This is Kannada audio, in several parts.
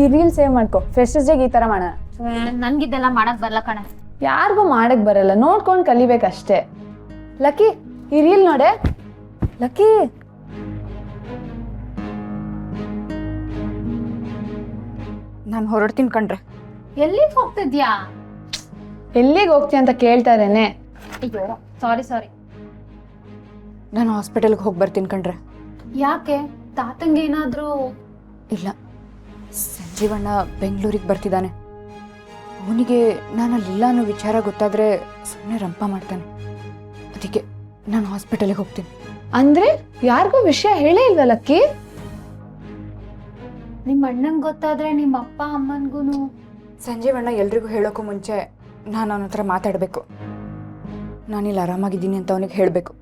ಈ ರೀಲ್ ಸೇವ್ ಮಾಡ್ಕೊ, ಫ್ರೆಶರ್ಸ್ ಡೇಗೆ ಈ ತರ ಮಾಡೋಣ. ನನ್ಗಿದ್ದೆಲ್ಲ ಮಾಡಕ್ ಬರಲ್ಲ ಕಣೆ. ಯಾರಿಗೂ ಮಾಡಕ್ ಬರಲ್ಲ, ನೋಡ್ಕೊಂಡು ಕಲಿಬೇಕಷ್ಟೇ. ಲಕ್ಕಿ ಈ ರೀಲ್ ನೋಡೆ. ಲಕ್ಕಿ ನಾನು ಹೊರಡ್ತೀನಿ ಕಣ್ರೆ. ಎಲ್ಲಿಗೆ ಹೋಗ್ತಿದ್ಯಾ? ಎಲ್ಲಿಗೆ ಹೋಗ್ತೀಯ ಅಂತ ಕೇಳ್ತಾ ಇದ್ದೇನೆ. ಅಯ್ಯೋ ಸಾರಿ. ನಾನು ಹಾಸ್ಪಿಟಲ್ಗೆ ಹೋಗಿ ಬರ್ತೀನಿ ಕಣ್ರೆ. ಯಾಕೆ? ತಾತಂಗೆ ಏನಾದ್ರೂ? ಇಲ್ಲ, ಸಂಜೀವಣ್ಣ ಬೆಂಗಳೂರಿಗೆ ಬರ್ತಿದ್ದಾನೆ. ಅವನಿಗೆ ನಾನು ಅಲ್ಲಿಲ್ಲ ಅನ್ನೋ ವಿಚಾರ ಗೊತ್ತಾದರೆ ಸುಮ್ಮನೆ ರಂಪ ಮಾಡ್ತಾನೆ. ಅದಕ್ಕೆ ನಾನು ಹಾಸ್ಪಿಟಲಿಗೆ ಹೋಗ್ತೀನಿ. ಅಂದ್ರೆ ಯಾರಿಗೂ ವಿಷಯ ಹೇಳೇ ಇಲ್ವಾ ಲಕ್ಕಿ? ನಿಮ್ಮ ಅಣ್ಣಂಗೆ ಗೊತ್ತಾದ್ರೆ ನಿಮ್ಮ ಅಪ್ಪ ಅಮ್ಮನ್ಗೂ. ಸಂಜೀವಣ್ಣ ಎಲ್ರಿಗೂ ಹೇಳೋಕ್ಕೂ ಮುಂಚೆ ನಾನು ಅವನ ಹತ್ರ ಮಾತಾಡಬೇಕು. ನಾನಿಲ್ಲಿ ಆರಾಮಾಗಿದ್ದೀನಿ ಅಂತ ಅವನಿಗೆ ಹೇಳಬೇಕು.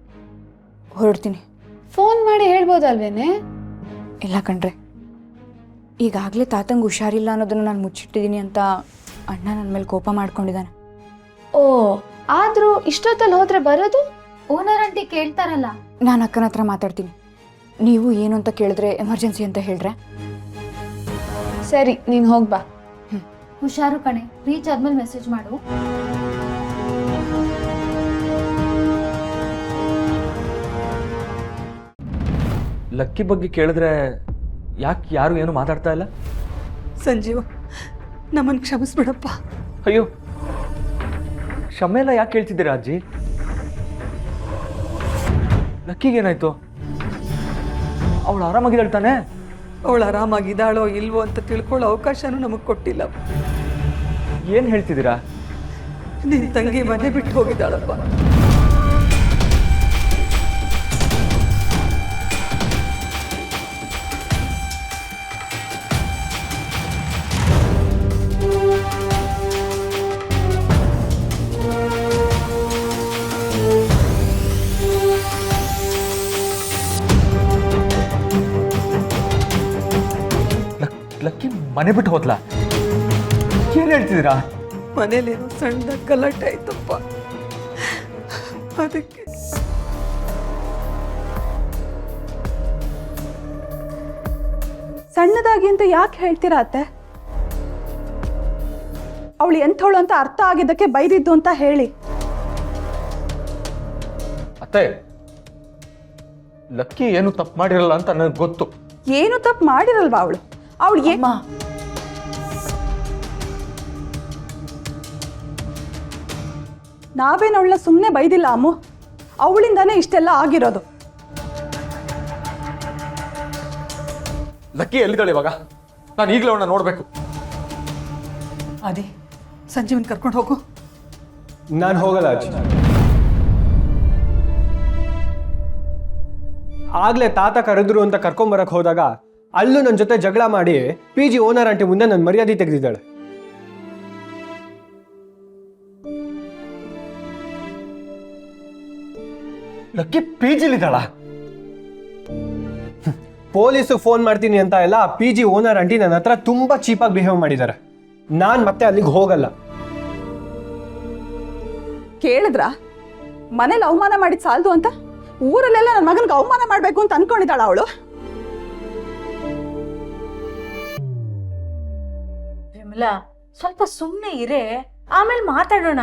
ಹೊರಡ್ತೀನಿ. ಫೋನ್ ಮಾಡಿ ಹೇಳ್ಬೋದಲ್ವೇನೆ? ಇಲ್ಲ ಕಣ್ರೆ, ಈಗಾಗಲೇ ತಾತಂಗೆ ಹುಷಾರಿಲ್ಲ ಅನ್ನೋದನ್ನು ನಾನು ಮುಚ್ಚಿಟ್ಟಿದ್ದೀನಿ ಅಂತ ಅಣ್ಣ ನನ್ನ ಮೇಲೆ ಕೋಪ ಮಾಡ್ಕೊಂಡಿದ್ದಾನೆ. ಓ, ಆದ್ರೂ ಇಷ್ಟೊತ್ತಲ್ಲಿ ಹೋದ್ರೆ ಬರೋದು? ಓನರ್ ಆಂಟಿ ಕೇಳ್ತಾರಲ್ಲ. ನಾನು ಅಕ್ಕನ ಹತ್ರ ಮಾತಾಡ್ತೀನಿ. ನೀವು ಏನು ಅಂತ ಕೇಳಿದ್ರೆ ಎಮರ್ಜೆನ್ಸಿ ಅಂತ ಹೇಳ್ರೆ. ಸರಿ, ನೀನು ಹೋಗ್ಬಾ. ಹುಷಾರು ಕಣೆ, ರೀಚ್ ಆದ್ಮೇಲೆ ಮೆಸೇಜ್ ಮಾಡು. ಲಕ್ಕಿ ಬಗ್ಗೆ ಕೇಳಿದ್ರೆ ಯಾಕೆ ಯಾರು ಏನು ಮಾತಾಡ್ತಾ ಇಲ್ಲ? ಸಂಜೀವ, ನಮ್ಮನ್ನು ಕ್ಷಮಿಸ್ಬಿಡಪ್ಪ. ಅಯ್ಯೋ, ಕ್ಷಮೆ ಎಲ್ಲ ಯಾಕೆ ಕೇಳ್ತಿದ್ದೀರಾ ಅಜ್ಜಿ? ಲಕ್ಕಿಗೇನಾಯ್ತು? ಅವಳು ಆರಾಮಾಗಿದ್ದಾಳೆ ತಾನೆ? ಅವಳು ಆರಾಮಾಗಿದ್ದಾಳೋ ಇಲ್ವೋ ಅಂತ ತಿಳ್ಕೊಳ್ಳೋ ಅವಕಾಶನೂ ನಮಗೆ ಕೊಟ್ಟಿಲ್ಲ. ಏನು ಹೇಳ್ತಿದ್ದೀರಾ? ನಿನ್ನ ತಂಗಿ ಮನೆ ಬಿಟ್ಟು ಹೋಗಿದ್ದಾಳಪ್ಪ. ಲಕ್ಕಿ ಮನೆ ಬಿಟ್ಟು ಹೋದ್ಲಾ? ಏನು ಹೇಳ್ತಿದ್ದೀರಾ? ಮನೇಲೇನೋ ಸಣ್ಣ ಗಲಾಟೆ ಆಯ್ತಪ್ಪ, ಅದಕ್ಕೆ. ಸಣ್ಣದಾಗಿ ಅಂತ ಯಾಕೆ ಹೇಳ್ತೀರಾ ಅತ್ತೆ? ಅವಳು ಎಂಥವಳು ಅಂತ ಅರ್ಥ ಆಗಿದ್ದಕ್ಕೆ ಬೈದಿದ್ದು ಅಂತ ಹೇಳಿ. ಅತ್ತೆ, ಲಕ್ಕಿ ಏನು ತಪ್ಪು ಮಾಡಿರಲ್ಲ ಅಂತ ನನಗೆ ಗೊತ್ತು. ಏನು ತಪ್ಪು ಮಾಡಿರಲ್ವಾ ಅವಳು? ಅವಳು ನಾವೇನು ಅವಳನ್ನ ಸುಮ್ಮನೆ ಬೈದಿಲ್ಲ ಅಮ್ಮು, ಅವಳಿಂದಾನೇ ಇಷ್ಟೆಲ್ಲ ಆಗಿರೋದು. ಲಕ್ಕಿ ಎಲ್ಲಿದ್ದಾಳೆ ಇವಾಗ? ನಾನು ಈಗಲೇ ಅವಳನ್ನ ನೋಡಬೇಕು. ಅದೇ ಸಂಜೀವನ್ ಕರ್ಕೊಂಡು ಹೋಗು. ನಾನು ಹೋಗಲ್ಲ ಅಜ್ಜಿ. ಆಗ್ಲೇ ತಾತ ಕರೆದ್ರು ಅಂತ ಕರ್ಕೊಂಬರಕ್ ಹೋದಾಗ ಅಲ್ಲೂ ನನ್ನ ಜೊತೆ ಜಗಳ ಮಾಡಿ PG ಓನರ್ ಆಂಟಿ ಮುಂದೆ ನನ್ನ ಮರ್ಯಾದೆ ತೆಗೆದಿದ್ದಾಳೆ. ಲಕ್ಕಿ PGಲಿದ್ದಾಳ? ಪೊಲೀಸು ಫೋನ್ ಮಾಡ್ತೀನಿ ಅಂತ ಎಲ್ಲ PG ಓನರ್ ಆಂಟಿ ನನ್ನ ಹತ್ರ ತುಂಬಾ ಚೀಪಾಗಿ ಬಿಹೇವ್ ಮಾಡಿದ್ದಾರೆ. ನಾನು ಮತ್ತೆ ಅಲ್ಲಿಗೆ ಹೋಗಲ್ಲ. ಕೇಳಿದ್ರ ಮನೇಲಿ ಅವಮಾನ ಮಾಡಿದ್ ಸಾಲದು ಅಂತ ಊರಲ್ಲೆಲ್ಲ ನನ್ನ ಮಗನಿಗೆ ಅವಮಾನ ಮಾಡ್ಬೇಕು ಅಂತ ಅನ್ಕೊಂಡಿದ್ದಾಳ ಅವಳು. ವಿಮಲಾ, ಸ್ವಲ್ಪ ಸುಮ್ಮನೆ ಇರೇ, ಆಮೇಲೆ ಮಾತಾಡೋಣ.